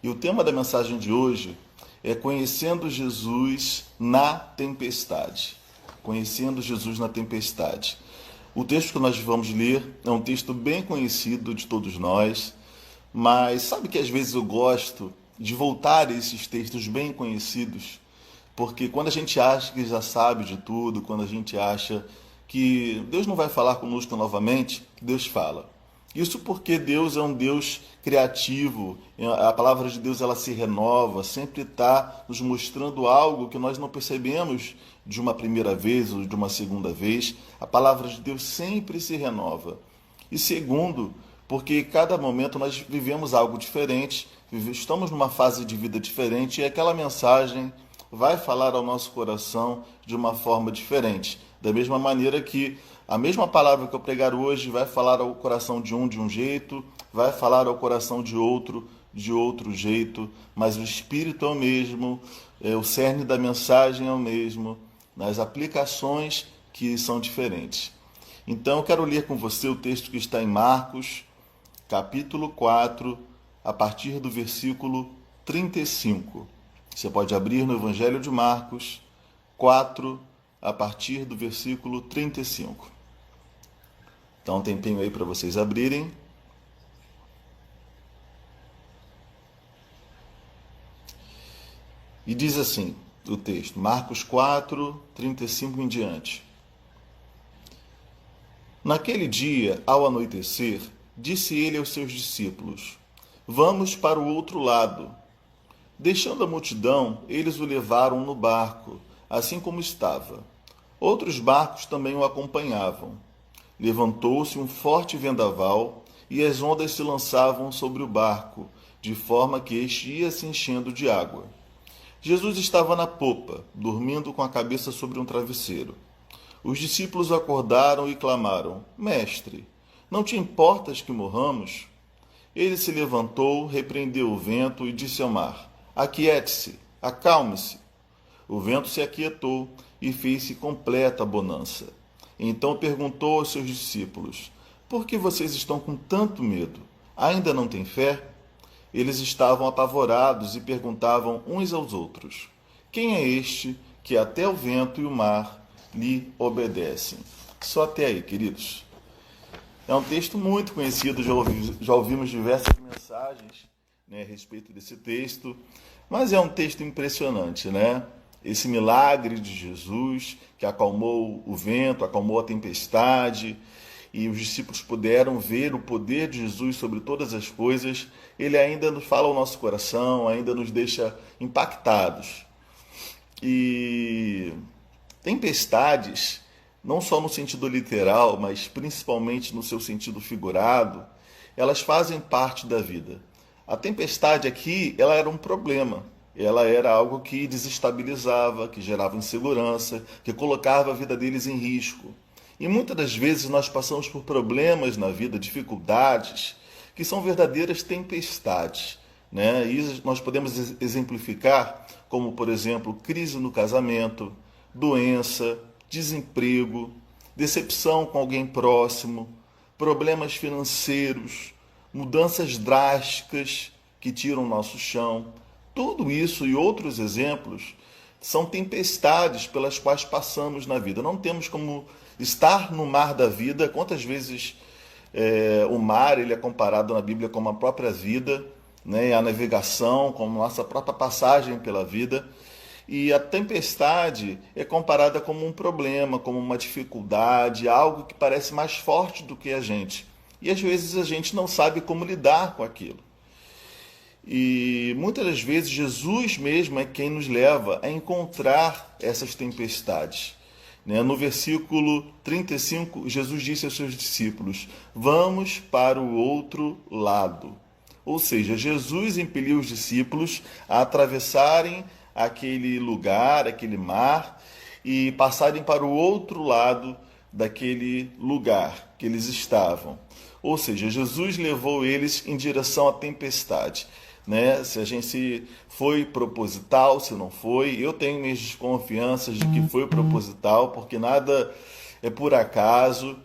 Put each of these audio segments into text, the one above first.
E o tema da mensagem de hoje é Conhecendo Jesus na Tempestade. Conhecendo Jesus na Tempestade. O texto que nós vamos ler é um texto bem conhecido de todos nós, mas sabe que às vezes eu gosto de voltar a esses textos bem conhecidos, porque quando a gente acha que já sabe de tudo, quando a gente acha que Deus não vai falar conosco novamente, Deus fala. Isso porque Deus é um Deus criativo, a palavra de Deus ela se renova, sempre está nos mostrando algo que nós não percebemos de uma primeira vez ou de uma segunda vez. A palavra de Deus sempre se renova. E segundo, porque cada momento nós vivemos algo diferente, estamos numa fase de vida diferente e aquela mensagem vai falar ao nosso coração de uma forma diferente. Da mesma maneira que a mesma palavra que eu pregar hoje vai falar ao coração de um jeito, vai falar ao coração de outro jeito, mas o Espírito é o mesmo, o cerne da mensagem é o mesmo, nas aplicações que são diferentes. Então eu quero ler com você o texto que está em Marcos, capítulo 4, a partir do versículo 35. Você pode abrir no Evangelho de Marcos 4, a partir do versículo 35. Então, um tempinho aí para vocês abrirem. E diz assim o texto, Marcos 4, 35 em diante. Naquele dia, ao anoitecer, disse ele aos seus discípulos, vamos para o outro lado. Deixando a multidão, eles o levaram no barco, assim como estava. Outros barcos também o acompanhavam. Levantou-se um forte vendaval e as ondas se lançavam sobre o barco, de forma que este ia se enchendo de água. Jesus estava na popa, dormindo com a cabeça sobre um travesseiro. Os discípulos acordaram e clamaram, Mestre, não te importas que morramos? Ele se levantou, repreendeu o vento e disse ao mar, aquiete-se, acalme-se. O vento se aquietou e fez-se completa a bonança. Então perguntou aos seus discípulos, por que vocês estão com tanto medo? Ainda não têm fé? Eles estavam apavorados e perguntavam uns aos outros, quem é este que até o vento e o mar lhe obedecem? Só até aí, queridos. É um texto muito conhecido, já ouvimos diversas mensagens, né, a respeito desse texto, mas é um texto impressionante, né? Esse milagre de Jesus que acalmou o vento, acalmou a tempestade, e os discípulos puderam ver o poder de Jesus sobre todas as coisas, ele ainda nos fala ao nosso coração, ainda nos deixa impactados. E tempestades, não só no sentido literal, mas principalmente no seu sentido figurado, elas fazem parte da vida. A tempestade aqui, ela era um problema. Ela era algo que desestabilizava, que gerava insegurança, que colocava a vida deles em risco. E muitas das vezes nós passamos por problemas na vida, dificuldades, que são verdadeiras tempestades, né? E nós podemos exemplificar como, por exemplo, crise no casamento, doença, desemprego, decepção com alguém próximo, problemas financeiros, mudanças drásticas que tiram o nosso chão. Tudo isso e outros exemplos são tempestades pelas quais passamos na vida. Não temos como estar no mar da vida. Quantas vezes o mar ele é comparado na Bíblia com a própria vida, né? A navegação, como nossa própria passagem pela vida. E a tempestade é comparada como um problema, como uma dificuldade, algo que parece mais forte do que a gente. E às vezes a gente não sabe como lidar com aquilo. E muitas das vezes Jesus mesmo é quem nos leva a encontrar essas tempestades. No versículo 35, Jesus disse aos seus discípulos, vamos para o outro lado. Ou seja, Jesus impeliu os discípulos a atravessarem aquele lugar, aquele mar, e passarem para o outro lado daquele lugar que eles estavam. Ou seja, Jesus levou eles em direção à tempestade. Se foi proposital, se não foi, eu tenho minhas desconfianças de que foi proposital, porque nada é por acaso,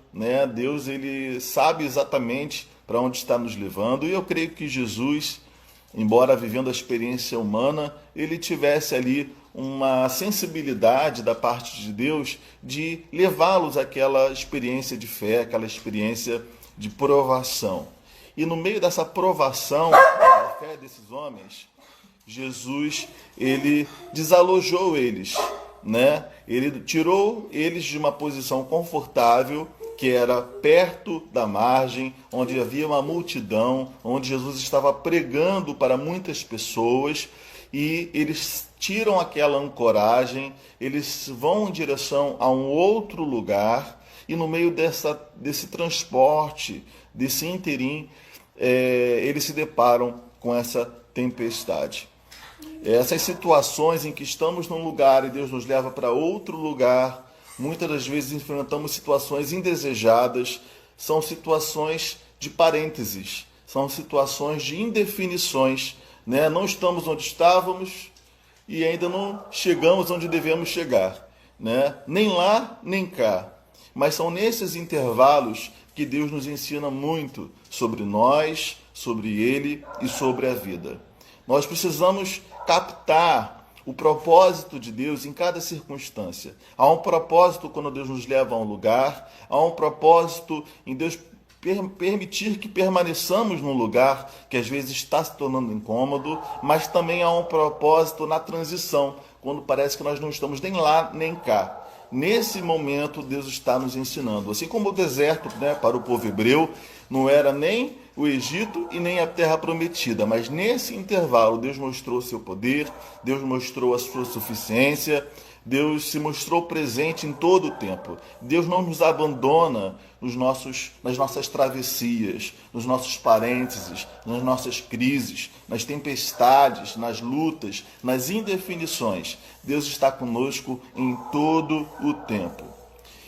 Deus ele sabe exatamente para onde está nos levando, e eu creio que Jesus embora vivendo a experiência humana, ele tivesse ali uma sensibilidade da parte de Deus de levá-los àquela experiência de fé, aquela experiência de provação. E no meio dessa provação da fé desses homens, Jesus, ele desalojou eles, né? Ele tirou eles de uma posição confortável, que era perto da margem, onde havia uma multidão, onde Jesus estava pregando para muitas pessoas, e eles tiram aquela ancoragem, eles vão em direção a um outro lugar, e no meio desse transporte, desse interim, eles se deparam com essa tempestade. Essas situações em que estamos num lugar e Deus nos leva para outro lugar, muitas das vezes enfrentamos situações indesejadas, são situações de parênteses, são situações de indefinições, né? Não estamos onde estávamos e ainda não chegamos onde devemos chegar, né? Nem lá, nem cá. Mas são nesses intervalos que Deus nos ensina muito sobre nós, sobre Ele e sobre a vida. Nós precisamos captar o propósito de Deus em cada circunstância. Há um propósito quando Deus nos leva a um lugar, há um propósito em Deus permitir que permaneçamos num lugar que às vezes está se tornando incômodo, mas também há um propósito na transição, quando parece que nós não estamos nem lá nem cá. Nesse momento, Deus está nos ensinando. Assim como o deserto, né, para o povo hebreu, não era nem o Egito e nem a terra prometida, mas nesse intervalo Deus mostrou o seu poder, Deus mostrou a sua suficiência, Deus se mostrou presente em todo o tempo. Deus não nos abandona nas nossas travessias, nos nossos parênteses, nas nossas crises, nas tempestades, nas lutas, nas indefinições. Deus está conosco em todo o tempo.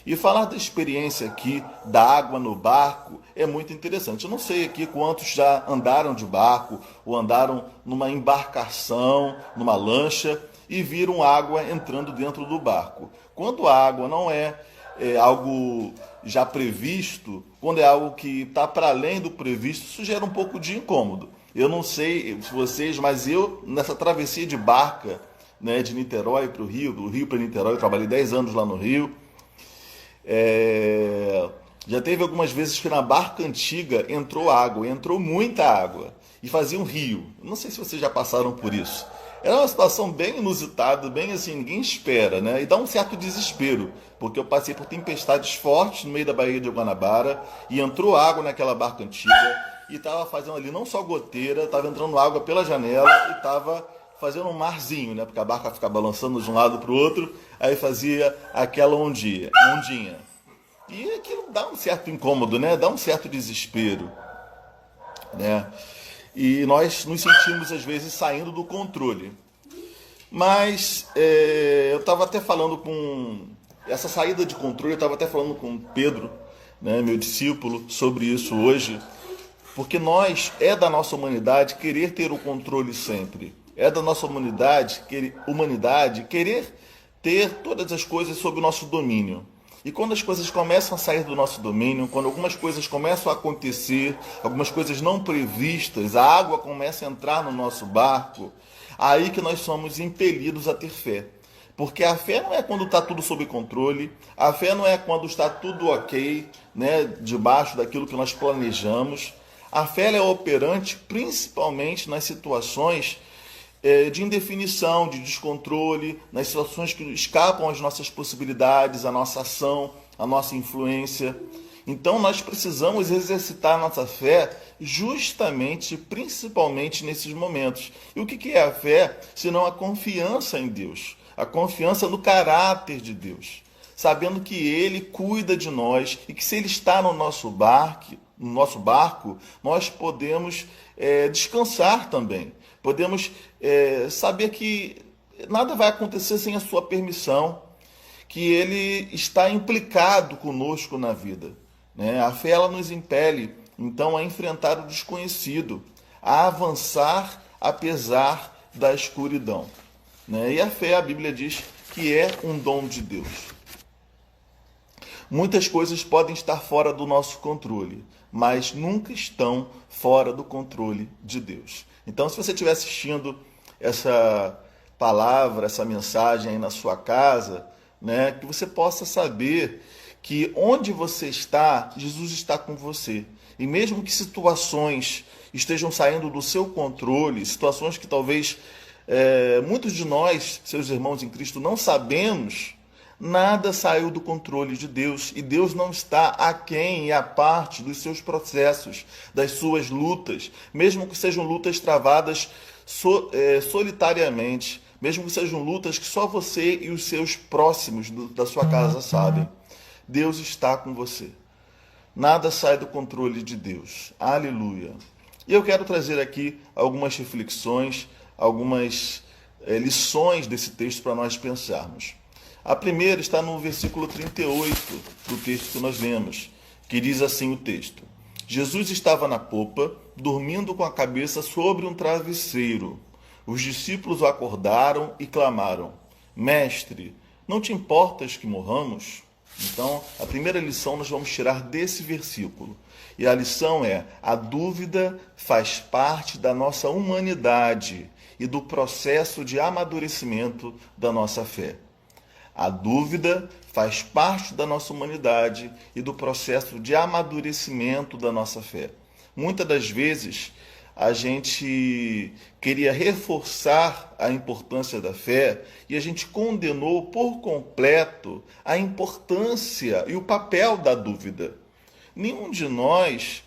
E falar da experiência aqui da água no barco é muito interessante. Eu não sei aqui quantos já andaram de barco ou andaram numa embarcação, numa lancha e viram água entrando dentro do barco. Quando a água não é algo já previsto, quando é algo que está para além do previsto, isso gera um pouco de incômodo. Eu não sei se vocês, mas eu, nessa travessia de barca, né, de Niterói para o Rio, do Rio para Niterói, eu trabalhei 10 anos lá no Rio, já teve algumas vezes que na barca antiga entrou muita água e fazia um rio. Não sei se vocês já passaram por isso. Era uma situação bem inusitada, bem assim, ninguém espera, né? E dá um certo desespero, porque eu passei por tempestades fortes no meio da Baía de Guanabara e entrou água naquela barca antiga e estava fazendo ali não só goteira, estava entrando água pela janela e estava fazendo um marzinho, né? Porque a barca fica balançando de um lado para o outro, aí fazia aquela ondinha. E aquilo dá um certo incômodo, né? Dá um certo desespero, né? E nós nos sentimos, às vezes, saindo do controle. Mas eu estava até falando com... Essa saída de controle, eu estava até falando com Pedro, né, meu discípulo, sobre isso hoje. Porque da nossa humanidade querer ter o controle sempre. É da nossa humanidade querer ter todas as coisas sob o nosso domínio. E quando as coisas começam a sair do nosso domínio, quando algumas coisas começam a acontecer, algumas coisas não previstas, a água começa a entrar no nosso barco, aí que nós somos impelidos a ter fé. Porque a fé não é quando está tudo sob controle, a fé não é quando está tudo ok, né, debaixo daquilo que nós planejamos. A fé é operante principalmente nas situações de indefinição, de descontrole, nas situações que escapam às nossas possibilidades, à nossa ação, à nossa influência. Então nós precisamos exercitar a nossa fé justamente, principalmente nesses momentos. E o que é a fé, senão a confiança em Deus, a confiança no caráter de Deus, sabendo que Ele cuida de nós e que se Ele está no nosso barco, nós podemos descansar também. Podemos saber que nada vai acontecer sem a sua permissão, que Ele está implicado conosco na vida, né? A fé ela nos impele, então, a enfrentar o desconhecido, a avançar apesar da escuridão, né? E a fé, a Bíblia diz que é um dom de Deus. Muitas coisas podem estar fora do nosso controle, mas nunca estão fora do controle de Deus. Então, se você estiver assistindo essa palavra, essa mensagem aí na sua casa, né, que você possa saber que onde você está, Jesus está com você. E mesmo que situações estejam saindo do seu controle, situações que talvez muitos de nós, seus irmãos em Cristo, não sabemos, nada saiu do controle de Deus. E Deus não está aquém e à parte dos seus processos, das suas lutas, mesmo que sejam lutas travadas solitariamente, mesmo que sejam lutas que só você e os seus próximos da sua casa sabem. Deus está com você. Nada sai do controle de Deus. Aleluia. E eu quero trazer aqui algumas reflexões, algumas lições desse texto para nós pensarmos. A primeira está no versículo 38 do texto que nós lemos, que diz assim o texto: Jesus estava na popa, dormindo com a cabeça sobre um travesseiro. Os discípulos o acordaram e clamaram: Mestre, não te importas que morramos? Então, a primeira lição nós vamos tirar desse versículo. E a lição é: a dúvida faz parte da nossa humanidade e do processo de amadurecimento da nossa fé. A dúvida faz parte da nossa humanidade e do processo de amadurecimento da nossa fé. Muitas das vezes, a gente queria reforçar a importância da fé e a gente condenou por completo a importância e o papel da dúvida. Nenhum de nós,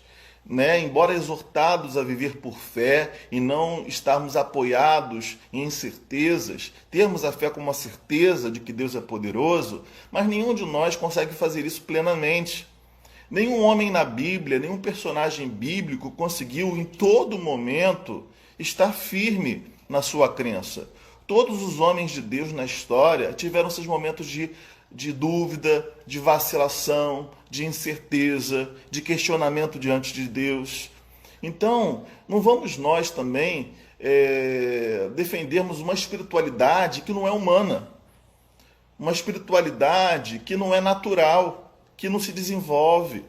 embora exortados a viver por fé e não estarmos apoiados em incertezas, termos a fé como uma certeza de que Deus é poderoso, mas nenhum de nós consegue fazer isso plenamente. Nenhum homem na Bíblia, nenhum personagem bíblico conseguiu em todo momento estar firme na sua crença. Todos os homens de Deus na história tiveram seus momentos de dúvida, de vacilação, de incerteza, de questionamento diante de Deus. Então, não vamos nós também defendermos uma espiritualidade que não é humana, uma espiritualidade que não é natural, que não se desenvolve.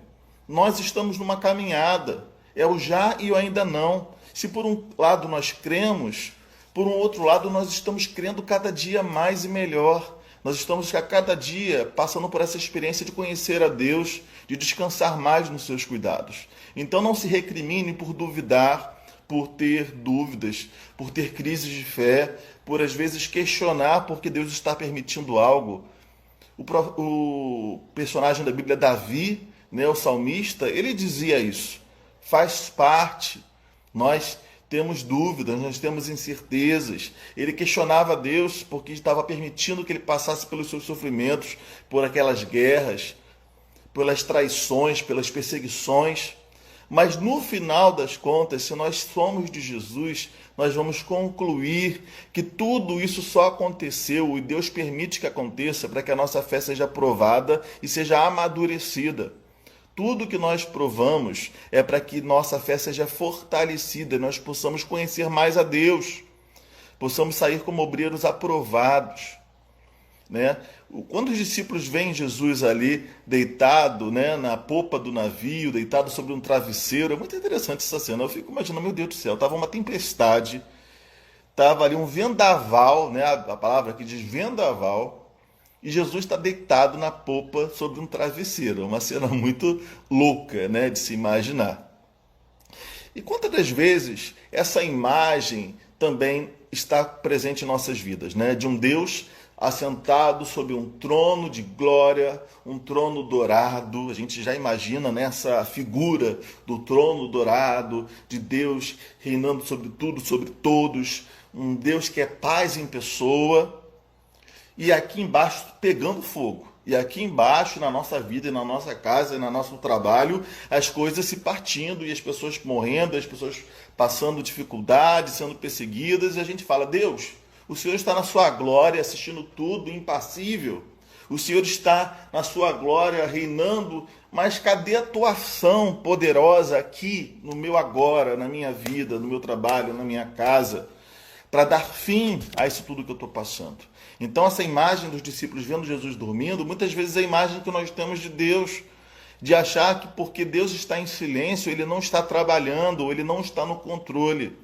Nós estamos numa caminhada, é o já e o ainda não. Se por um lado nós cremos, por um outro lado nós estamos crendo cada dia mais e melhor. Nós estamos a cada dia passando por essa experiência de conhecer a Deus, de descansar mais nos seus cuidados. Então não se recrimine por duvidar, por ter dúvidas, por ter crises de fé, por às vezes questionar porque Deus está permitindo algo. O personagem da Bíblia, Davi, o salmista, ele dizia isso. Faz parte. Nós temos dúvidas, nós temos incertezas. Ele questionava Deus porque estava permitindo que ele passasse pelos seus sofrimentos, por aquelas guerras, pelas traições, pelas perseguições. Mas no final das contas, se nós somos de Jesus, nós vamos concluir que tudo isso só aconteceu e Deus permite que aconteça para que a nossa fé seja provada e seja amadurecida. Tudo que nós provamos é para que nossa fé seja fortalecida e nós possamos conhecer mais a Deus, possamos sair como obreiros aprovados. Quando os discípulos veem Jesus ali deitado na popa do navio, deitado sobre um travesseiro, é muito interessante essa cena. Eu fico imaginando, meu Deus do céu, estava uma tempestade, estava ali um vendaval, a palavra aqui diz vendaval, e Jesus está deitado na popa sobre um travesseiro. É uma cena muito louca de se imaginar. E quantas das vezes essa imagem também está presente em nossas vidas, de um Deus assentado sobre um trono de glória, um trono dourado. A gente já imagina essa figura do trono dourado, de Deus reinando sobre tudo, sobre todos, um Deus que é paz em pessoa, e aqui embaixo pegando fogo. E aqui embaixo, na nossa vida, e na nossa casa, e no nosso trabalho, as coisas se partindo, e as pessoas morrendo, as pessoas passando dificuldades, sendo perseguidas, e a gente fala: Deus, o Senhor está na sua glória, assistindo tudo, impassível. O Senhor está na sua glória, reinando, mas cadê a tua ação poderosa aqui, no meu agora, na minha vida, no meu trabalho, na minha casa, para dar fim a isso tudo que eu estou passando? Então, essa imagem dos discípulos vendo Jesus dormindo, muitas vezes é a imagem que nós temos de Deus, de achar que porque Deus está em silêncio, Ele não está trabalhando, ou Ele não está no controle.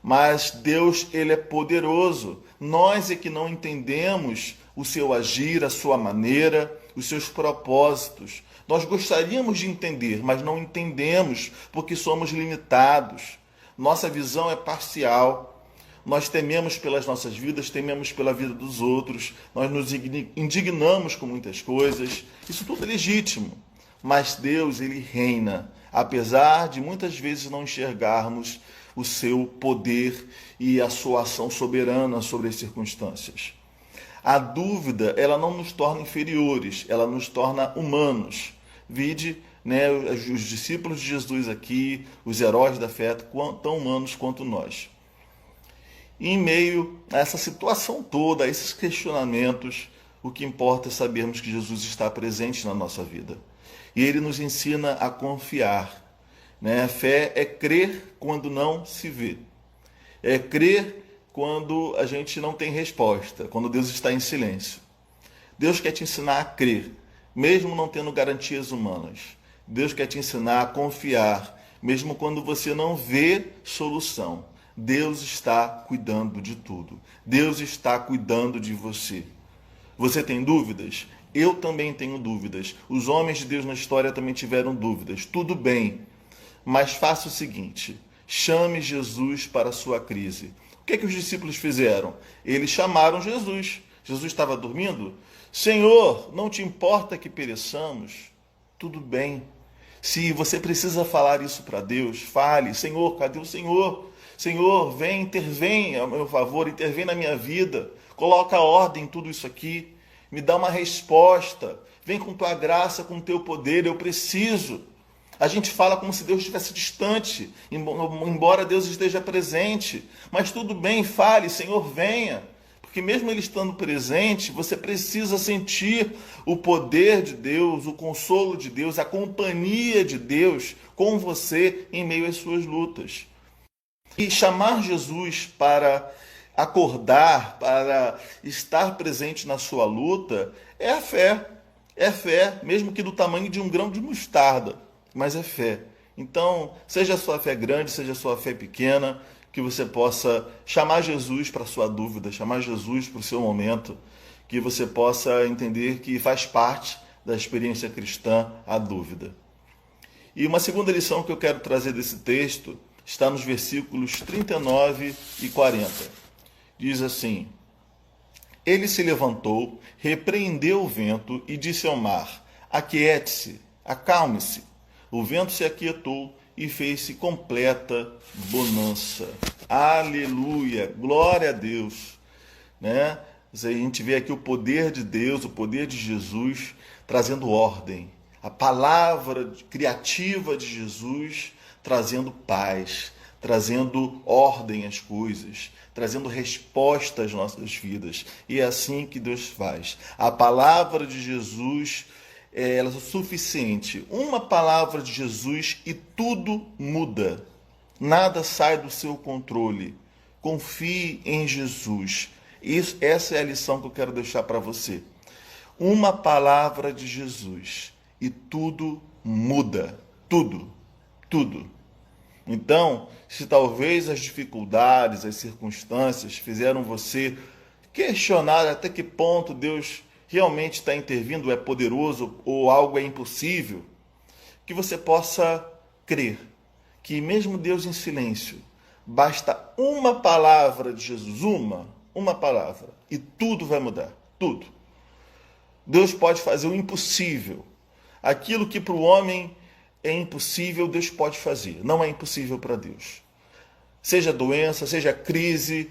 Mas Deus, ele é poderoso. Nós é que não entendemos o seu agir, a sua maneira, os seus propósitos. Nós gostaríamos de entender, mas não entendemos porque somos limitados. Nossa visão é parcial. Nós tememos pelas nossas vidas, tememos pela vida dos outros, nós nos indignamos com muitas coisas. Isso tudo é legítimo. Mas Deus, ele reina, apesar de muitas vezes não enxergarmos o seu poder e a sua ação soberana sobre as circunstâncias. A dúvida, ela não nos torna inferiores, ela nos torna humanos. Vide, os discípulos de Jesus aqui, os heróis da fé, tão humanos quanto nós. E em meio a essa situação toda, a esses questionamentos, o que importa é sabermos que Jesus está presente na nossa vida. E ele nos ensina a confiar. A fé é crer quando não se vê. É crer quando a gente não tem resposta, quando Deus está em silêncio. Deus quer te ensinar a crer, mesmo não tendo garantias humanas. Deus quer te ensinar a confiar, mesmo quando você não vê solução. Deus está cuidando de tudo. Deus está cuidando de você. Você tem dúvidas? Eu também tenho dúvidas. Os homens de Deus na história também tiveram dúvidas. Tudo bem. Mas faça o seguinte, chame Jesus para a sua crise. O que é que os discípulos fizeram? Eles chamaram Jesus. Jesus estava dormindo? Senhor, não te importa que pereçamos? Tudo bem. Se você precisa falar isso para Deus, fale. Senhor, cadê o Senhor? Senhor, vem, intervém a meu favor, intervém na minha vida. Coloca ordem em tudo isso aqui. Me dá uma resposta. Vem com tua graça, com teu poder. Eu preciso. A gente fala como se Deus estivesse distante, embora Deus esteja presente. Mas tudo bem, fale, Senhor, venha. Porque mesmo Ele estando presente, você precisa sentir o poder de Deus, o consolo de Deus, a companhia de Deus com você em meio às suas lutas. E chamar Jesus para acordar, para estar presente na sua luta, é a fé. É fé, mesmo que do tamanho de um grão de mostarda. Mas é fé. Então, seja a sua fé grande, seja a sua fé pequena, que você possa chamar Jesus para a sua dúvida, chamar Jesus para o seu momento, que você possa entender que faz parte da experiência cristã a dúvida. E uma segunda lição que eu quero trazer desse texto está nos versículos 39 e 40. Diz assim: Ele se levantou, repreendeu o vento e disse ao mar: Aquiete-se, acalme-se. O vento se aquietou e fez-se completa bonança. Aleluia! Glória a Deus! A gente vê aqui o poder de Deus, o poder de Jesus trazendo ordem. A palavra criativa de Jesus trazendo paz, trazendo ordem às coisas, trazendo resposta às nossas vidas. E é assim que Deus faz. A palavra de Jesus ela é suficiente. Uma palavra de Jesus e tudo muda. Nada sai do seu controle. Confie em Jesus. Essa é a lição que eu quero deixar para você. Uma palavra de Jesus e tudo muda. Tudo. Tudo. Então, se talvez as dificuldades, as circunstâncias fizeram você questionar até que ponto Deus realmente está intervindo, é poderoso ou algo é impossível, que você possa crer que mesmo Deus em silêncio, basta uma palavra de Jesus, uma palavra, e tudo vai mudar, tudo. Deus pode fazer o impossível. Aquilo que para o homem é impossível, Deus pode fazer. Não é impossível para Deus. Seja doença, seja crise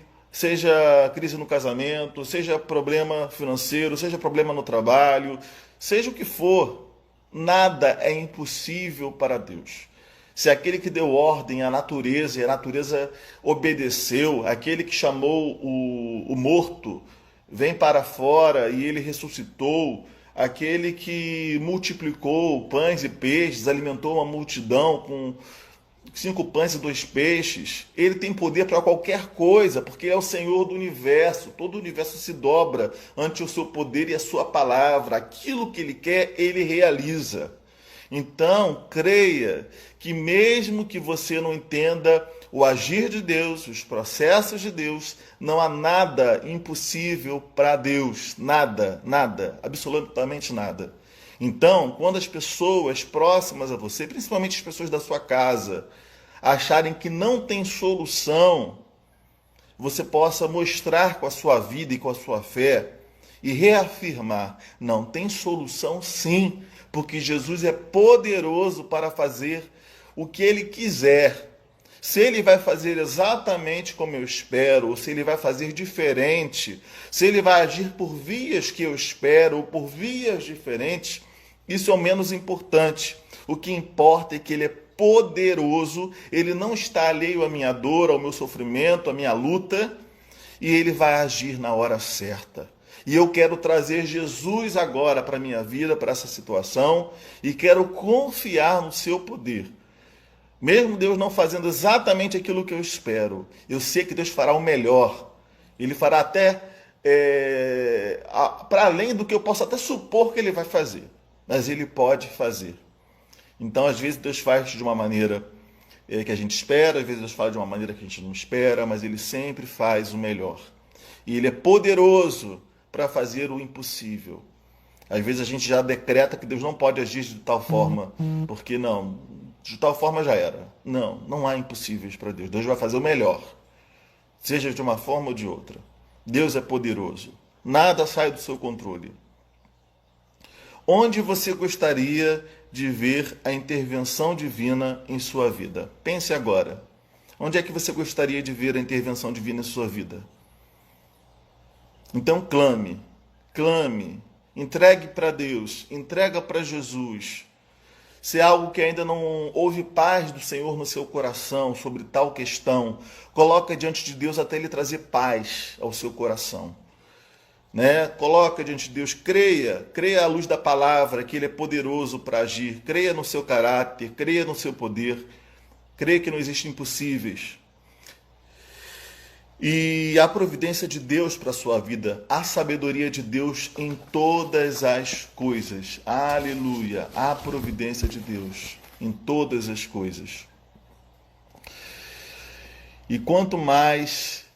no casamento, seja problema financeiro, seja problema no trabalho, seja o que for, nada é impossível para Deus. Se aquele que deu ordem à natureza, e a natureza obedeceu, aquele que chamou o morto, vem para fora e ele ressuscitou, aquele que multiplicou pães e peixes, alimentou uma multidão com 5 pães e 2 peixes, ele tem poder para qualquer coisa, porque é o Senhor do universo. Todo o universo se dobra ante o seu poder e a sua palavra. Aquilo que ele quer, ele realiza. Então, creia que mesmo que você não entenda o agir de Deus, os processos de Deus, não há nada impossível para Deus. Nada, nada, absolutamente nada. Então, quando as pessoas próximas a você, principalmente as pessoas da sua casa, acharem que não tem solução, você possa mostrar com a sua vida e com a sua fé e reafirmar, não, tem solução sim, porque Jesus é poderoso para fazer o que Ele quiser. Se Ele vai fazer exatamente como eu espero, ou se Ele vai fazer diferente, se Ele vai agir por vias que eu espero, ou por vias diferentes, isso é o menos importante. O que importa é que Ele é poderoso, Ele não está alheio à minha dor, ao meu sofrimento, à minha luta, e Ele vai agir na hora certa. E eu quero trazer Jesus agora para a minha vida, para essa situação, e quero confiar no seu poder. Mesmo Deus não fazendo exatamente aquilo que eu espero, eu sei que Deus fará o melhor. Ele fará até para além do que eu posso até supor que Ele vai fazer. Mas Ele pode fazer. Então, às vezes, Deus faz de uma maneira que a gente espera, às vezes Deus faz de uma maneira que a gente não espera, mas Ele sempre faz o melhor. E Ele é poderoso para fazer o impossível. Às vezes a gente já decreta que Deus não pode agir de tal forma, porque não, de tal forma já era. Não, não há impossíveis para Deus. Deus vai fazer o melhor, seja de uma forma ou de outra. Deus é poderoso. Nada sai do seu controle. Onde você gostaria de ver a intervenção divina em sua vida? Pense agora. Onde é que você gostaria de ver a intervenção divina em sua vida? Então clame, clame, entregue para Deus, entrega para Jesus. Se é algo que ainda não houve paz do Senhor no seu coração sobre tal questão, coloca diante de Deus até Ele trazer paz ao seu coração. Coloca diante de Deus, creia à luz da palavra que Ele é poderoso para agir, creia no seu caráter, creia no seu poder, creia que não existem impossíveis. E a providência de Deus para a sua vida, a sabedoria de Deus em todas as coisas. Aleluia! A providência de Deus em todas as coisas. E quanto mais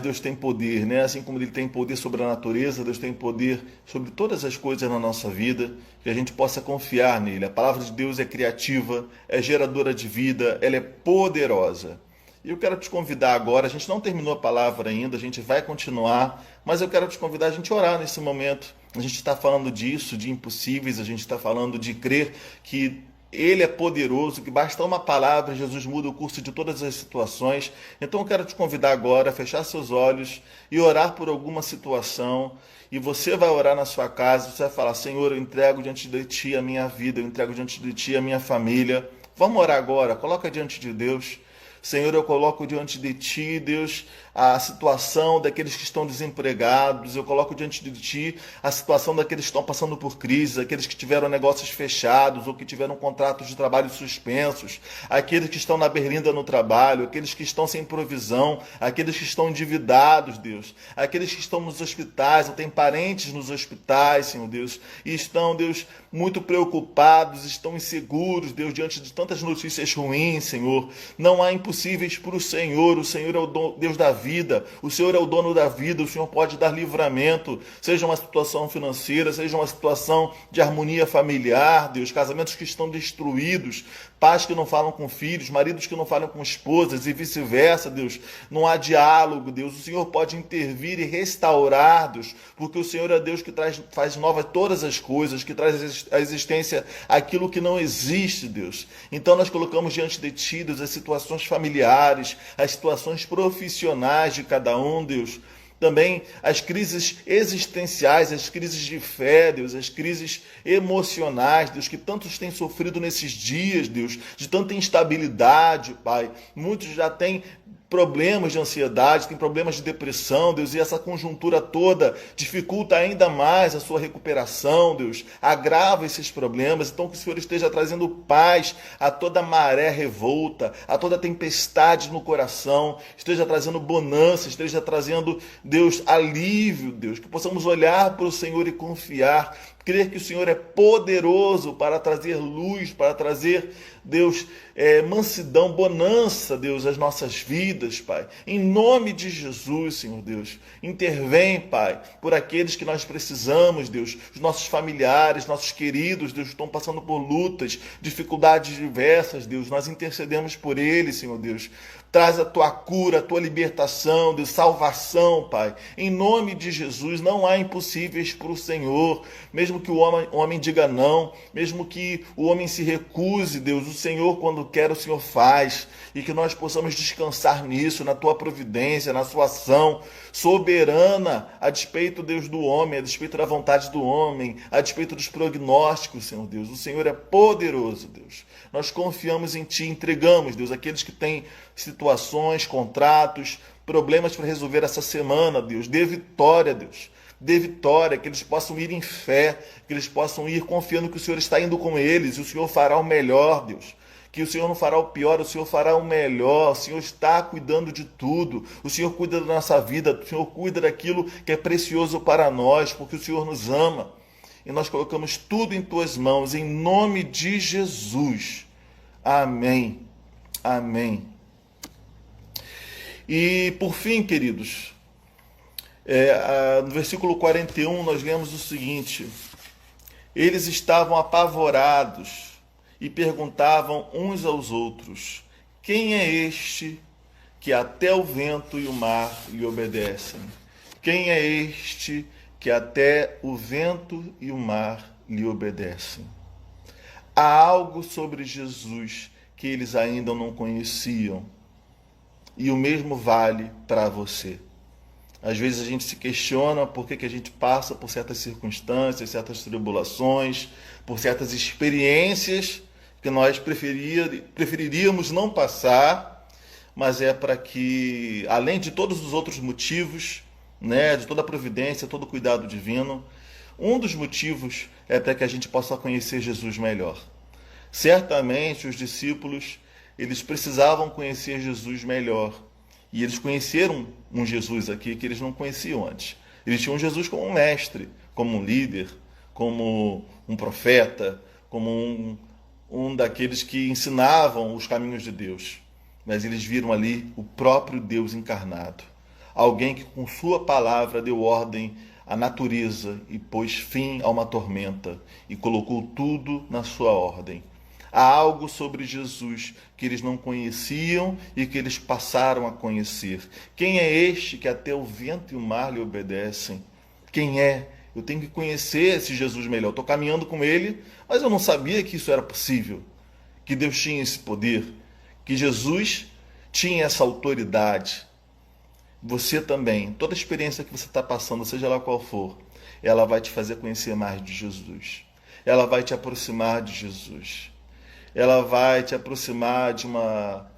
Deus tem poder, assim como Ele tem poder sobre a natureza, Deus tem poder sobre todas as coisas na nossa vida, que a gente possa confiar nele. A palavra de Deus é criativa, é geradora de vida, ela é poderosa. E eu quero te convidar agora, a gente não terminou a palavra ainda, a gente vai continuar, mas eu quero te convidar a gente orar nesse momento. A gente está falando disso, de impossíveis, a gente está falando de crer que Ele é poderoso, que basta uma palavra, Jesus muda o curso de todas as situações. Então eu quero te convidar agora a fechar seus olhos e orar por alguma situação. E você vai orar na sua casa, você vai falar, Senhor, eu entrego diante de Ti a minha vida, eu entrego diante de Ti a minha família. Vamos orar agora, coloca diante de Deus. Senhor, eu coloco diante de Ti, Deus, a situação daqueles que estão desempregados, eu coloco diante de Ti a situação daqueles que estão passando por crise, aqueles que tiveram negócios fechados ou que tiveram contratos de trabalho suspensos, aqueles que estão na berlinda no trabalho, aqueles que estão sem provisão, aqueles que estão endividados, Deus, aqueles que estão nos hospitais, ou têm parentes nos hospitais, Senhor Deus, e estão, Deus, muito preocupados, estão inseguros, Deus, diante de tantas notícias ruins, Senhor. Não há impossíveis para o Senhor é o Deus da vida, o Senhor é o dono da vida, o Senhor pode dar livramento, seja uma situação financeira, seja uma situação de harmonia familiar, Deus, casamentos que estão destruídos, pais que não falam com filhos, maridos que não falam com esposas e vice-versa, Deus, não há diálogo, Deus, o Senhor pode intervir e restaurar, Deus, porque o Senhor é Deus que faz nova todas as coisas, que traz à existência aquilo que não existe, Deus. Então nós colocamos diante de Ti, Deus, as situações familiares, as situações profissionais de cada um, Deus, também as crises existenciais, as crises de fé, Deus, as crises emocionais, Deus, que tantos têm sofrido nesses dias, Deus, de tanta instabilidade, Pai. Muitos já têm problemas de ansiedade, tem problemas de depressão, Deus, e essa conjuntura toda dificulta ainda mais a sua recuperação, Deus, agrava esses problemas. Então que o Senhor esteja trazendo paz a toda maré revolta, a toda tempestade no coração, esteja trazendo bonança, esteja trazendo, Deus, alívio, Deus, que possamos olhar para o Senhor e confiar Crer que o Senhor é poderoso para trazer luz, para trazer, Deus, mansidão, bonança, Deus, às nossas vidas, Pai. Em nome de Jesus, Senhor Deus, intervém, Pai, por aqueles que nós precisamos, Deus, os nossos familiares, nossos queridos, Deus, estão passando por lutas, dificuldades diversas, Deus, nós intercedemos por eles, Senhor Deus. Traz a tua cura, a tua libertação, Deus, salvação, Pai. Em nome de Jesus, não há impossíveis para o Senhor. Mesmo que o homem diga não, mesmo que o homem se recuse, Deus, o Senhor, quando quer, o Senhor faz. E que nós possamos descansar nisso, na tua providência, na sua ação soberana, a despeito, Deus, do homem, a despeito da vontade do homem, a despeito dos prognósticos, Senhor Deus. O Senhor é poderoso, Deus. Nós confiamos em Ti, entregamos, Deus, aqueles que têm situações, contratos, problemas para resolver essa semana, Deus. Dê vitória, Deus. Dê vitória, que eles possam ir em fé, que eles possam ir confiando que o Senhor está indo com eles e o Senhor fará o melhor, Deus. Que o Senhor não fará o pior, o Senhor fará o melhor. O Senhor está cuidando de tudo. O Senhor cuida da nossa vida, o Senhor cuida daquilo que é precioso para nós, porque o Senhor nos ama. E nós colocamos tudo em Tuas mãos, em nome de Jesus. Amém. Amém. E por fim, queridos, no versículo 41 nós lemos o seguinte: eles estavam apavorados e perguntavam uns aos outros: quem é este que até o vento e o mar lhe obedecem? Quem é este que até o vento e o mar lhe obedecem? Há algo sobre Jesus que eles ainda não conheciam. E o mesmo vale para você. Às vezes a gente se questiona por que a gente passa por certas circunstâncias, certas tribulações, por certas experiências que nós preferiríamos não passar, mas é para que, além de todos os outros motivos, né, de toda a providência, todo o cuidado divino, um dos motivos é para que a gente possa conhecer Jesus melhor. Certamente os discípulos, eles precisavam conhecer Jesus melhor. E eles conheceram um Jesus aqui que eles não conheciam antes. Eles tinham Jesus como um mestre, como um líder, como um profeta, como um daqueles que ensinavam os caminhos de Deus. Mas eles viram ali o próprio Deus encarnado. Alguém que com sua palavra deu ordem à natureza e pôs fim a uma tormenta e colocou tudo na sua ordem. Há algo sobre Jesus que eles não conheciam e que eles passaram a conhecer. Quem é este que até o vento e o mar lhe obedecem? Quem é? Eu tenho que conhecer esse Jesus melhor. Estou caminhando com ele, mas eu não sabia que isso era possível. Que Deus tinha esse poder. Que Jesus tinha essa autoridade. Você também. Toda experiência que você está passando, seja lá qual for, ela vai te fazer conhecer mais de Jesus. Ela vai te aproximar de Jesus. Ela vai te aproximar de uma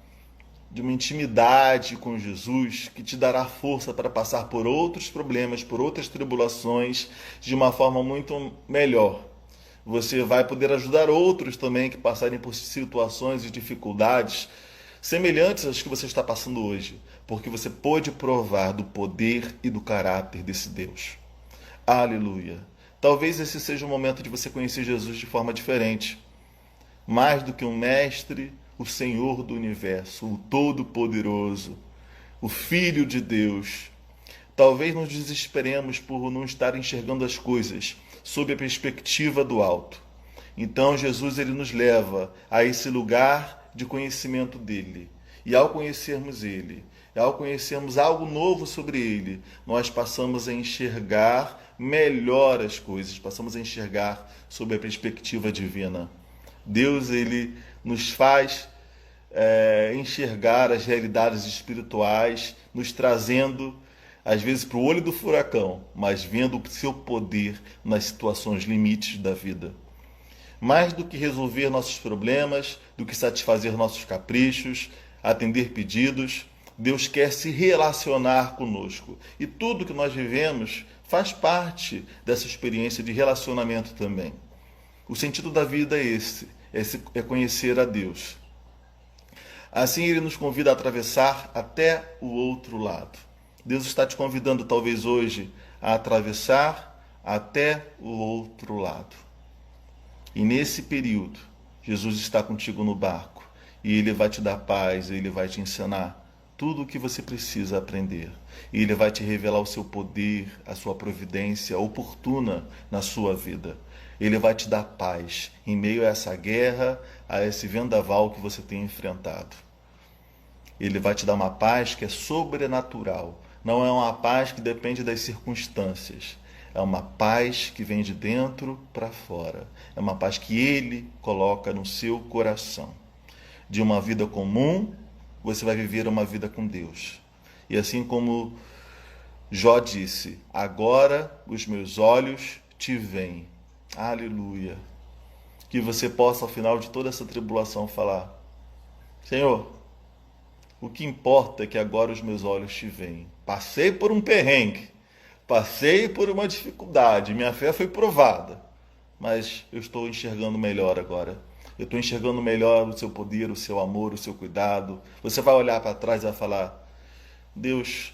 intimidade com Jesus que te dará força para passar por outros problemas, por outras tribulações, de uma forma muito melhor. Você vai poder ajudar outros também que passarem por situações e dificuldades semelhantes às que você está passando hoje, porque você pôde provar do poder e do caráter desse Deus. Aleluia! Talvez esse seja o momento de você conhecer Jesus de forma diferente. Mais do que um mestre, o Senhor do universo, o Todo-Poderoso, o Filho de Deus. Talvez nos desesperemos por não estar enxergando as coisas sob a perspectiva do alto. Então Jesus ele nos leva a esse lugar de conhecimento dele. E ao conhecermos ele, ao conhecermos algo novo sobre ele, nós passamos a enxergar melhor as coisas, passamos a enxergar sob a perspectiva divina. Deus ele nos faz enxergar as realidades espirituais, nos trazendo, às vezes, para o olho do furacão, mas vendo o seu poder nas situações limites da vida. Mais do que resolver nossos problemas, do que satisfazer nossos caprichos, atender pedidos, Deus quer se relacionar conosco. E tudo que nós vivemos faz parte dessa experiência de relacionamento também. O sentido da vida é esse, é conhecer a Deus. Assim ele nos convida a atravessar até o outro lado. Deus está te convidando talvez hoje a atravessar até o outro lado. E nesse período, Jesus está contigo no barco e Ele vai te dar paz, Ele vai te ensinar tudo o que você precisa aprender. E Ele vai te revelar o seu poder, a sua providência oportuna na sua vida. Ele vai te dar paz em meio a essa guerra, a esse vendaval que você tem enfrentado. Ele vai te dar uma paz que é sobrenatural. Não é uma paz que depende das circunstâncias. É uma paz que vem de dentro para fora. É uma paz que Ele coloca no seu coração. De uma vida comum, você vai viver uma vida com Deus. E assim como Jó disse, agora os meus olhos te veem. Aleluia. Que você possa, ao final de toda essa tribulação, falar: Senhor, o que importa é que agora os meus olhos te veem. Passei por um perrengue, passei por uma dificuldade, minha fé foi provada, mas eu estou enxergando melhor agora. Eu estou enxergando melhor o seu poder, o seu amor, o seu cuidado. Você vai olhar para trás e vai falar: Deus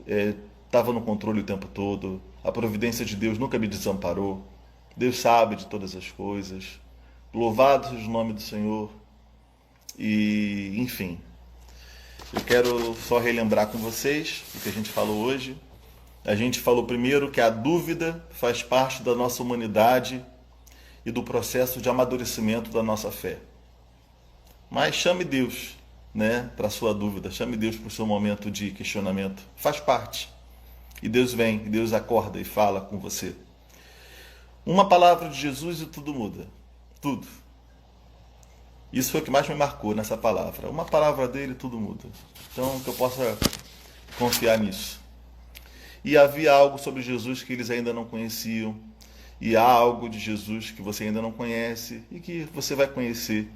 estava no controle o tempo todo, a providência de Deus nunca me desamparou, Deus sabe de todas as coisas, louvado seja o nome do Senhor. E, enfim, eu quero só relembrar com vocês o que a gente falou hoje. A gente falou primeiro que a dúvida faz parte da nossa humanidade e do processo de amadurecimento da nossa fé. Mas chame Deus, para a sua dúvida, chame Deus para o seu momento de questionamento. Faz parte. E Deus vem, e Deus acorda e fala com você. Uma palavra de Jesus e tudo muda. Tudo. Isso foi o que mais me marcou nessa palavra. Uma palavra dele, tudo muda. Então, que eu possa confiar nisso. E havia algo sobre Jesus que eles ainda não conheciam. E há algo de Jesus que você ainda não conhece e que você vai conhecer.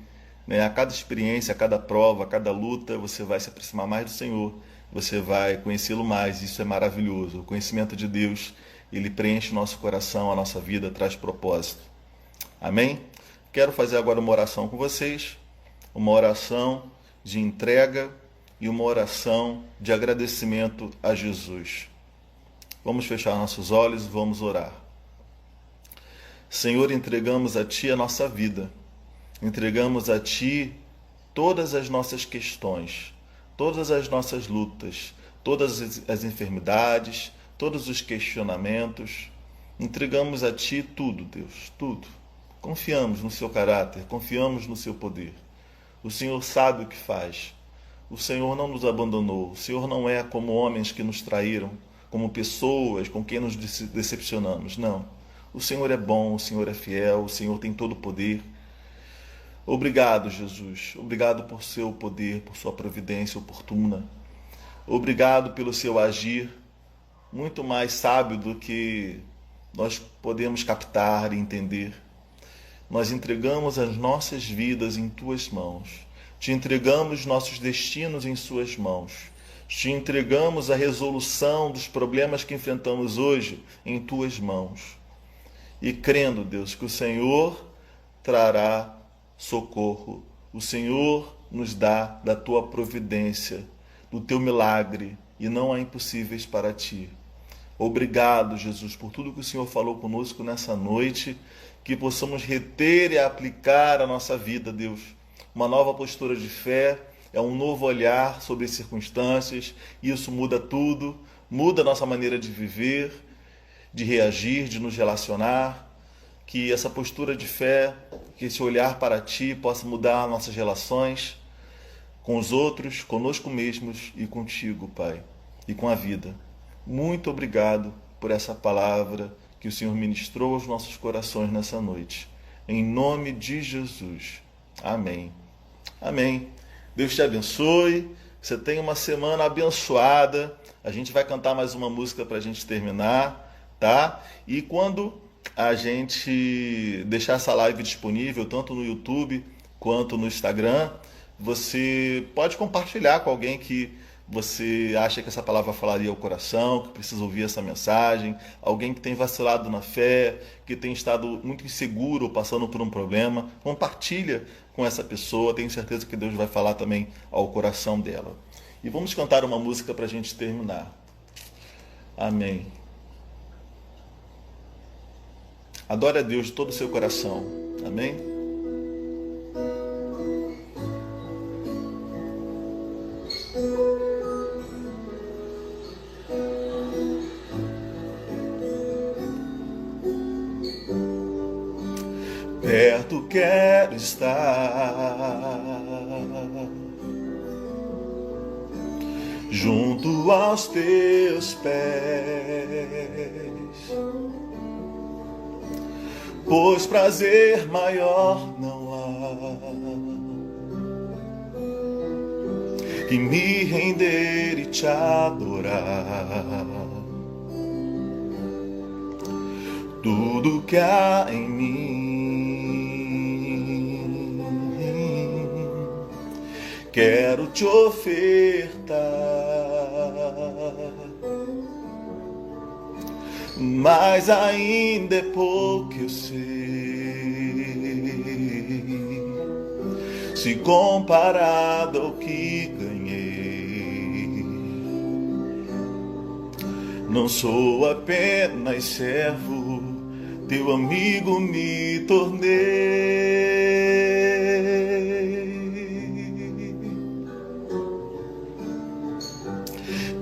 A cada experiência, a cada prova, a cada luta, você vai se aproximar mais do Senhor. Você vai conhecê-lo mais. Isso é maravilhoso. O conhecimento de Deus, ele preenche o nosso coração, a nossa vida, traz propósito. Amém? Quero fazer agora uma oração com vocês. Uma oração de entrega e uma oração de agradecimento a Jesus. Vamos fechar nossos olhos e vamos orar. Senhor, entregamos a Ti a nossa vida. Entregamos a Ti todas as nossas questões, todas as nossas lutas, todas as enfermidades, todos os questionamentos. Entregamos a Ti tudo, Deus, tudo. Confiamos no Seu caráter, confiamos no Seu poder. O Senhor sabe o que faz. O Senhor não nos abandonou. O Senhor não é como homens que nos traíram, como pessoas com quem nos decepcionamos. Não. O Senhor é bom, o Senhor é fiel, o Senhor tem todo o poder. Obrigado, Jesus. Obrigado por seu poder, por sua providência oportuna. Obrigado pelo seu agir, muito mais sábio do que nós podemos captar e entender. Nós entregamos as nossas vidas em Tuas mãos. Te entregamos nossos destinos em Suas mãos. Te entregamos a resolução dos problemas que enfrentamos hoje em Tuas mãos. E crendo, Deus, que o Senhor trará socorro. O Senhor nos dá da Tua providência, do Teu milagre, e não há impossíveis para Ti. Obrigado, Jesus, por tudo que o Senhor falou conosco nessa noite, que possamos reter e aplicar a nossa vida, Deus. Uma nova postura de fé, é um novo olhar sobre as circunstâncias, e isso muda tudo, muda a nossa maneira de viver, de reagir, de nos relacionar. Que essa postura de fé, que esse olhar para Ti possa mudar nossas relações com os outros, conosco mesmos e contigo, Pai, e com a vida. Muito obrigado por essa palavra que o Senhor ministrou aos nossos corações nessa noite. Em nome de Jesus. Amém. Amém. Deus te abençoe. Você tenha uma semana abençoada. A gente vai cantar mais uma música para a gente terminar, tá? E quando a gente deixar essa live disponível, tanto no YouTube quanto no Instagram, você pode compartilhar com alguém que você acha que essa palavra falaria ao coração, que precisa ouvir essa mensagem, alguém que tem vacilado na fé, que tem estado muito inseguro ou passando por um problema. Compartilha com essa pessoa, tenho certeza que Deus vai falar também ao coração dela. E vamos cantar uma música para a gente terminar. Amém. Adore a Deus de todo o seu coração. Amém? Perto quero estar, junto aos teus pés, pois prazer maior não há que me render e te adorar. Tudo que há em mim quero te ofertar, mas ainda é pouco eu sei, se comparado ao que ganhei. Não sou apenas servo, teu amigo me tornei.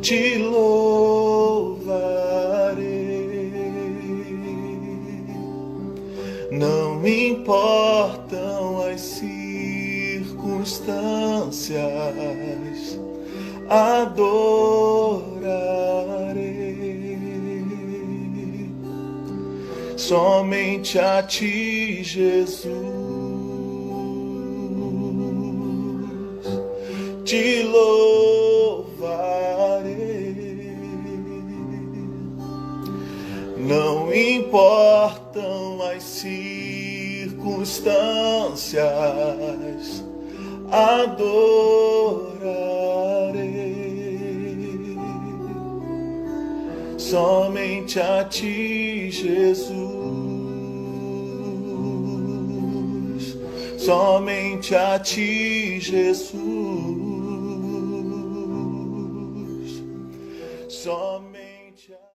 Te louvarei, não me importam as circunstâncias, adorarei somente a ti, Jesus. Te louvarei, não importam as circunstâncias, adorarei somente a ti, Jesus. Somente a ti, Jesus. Somente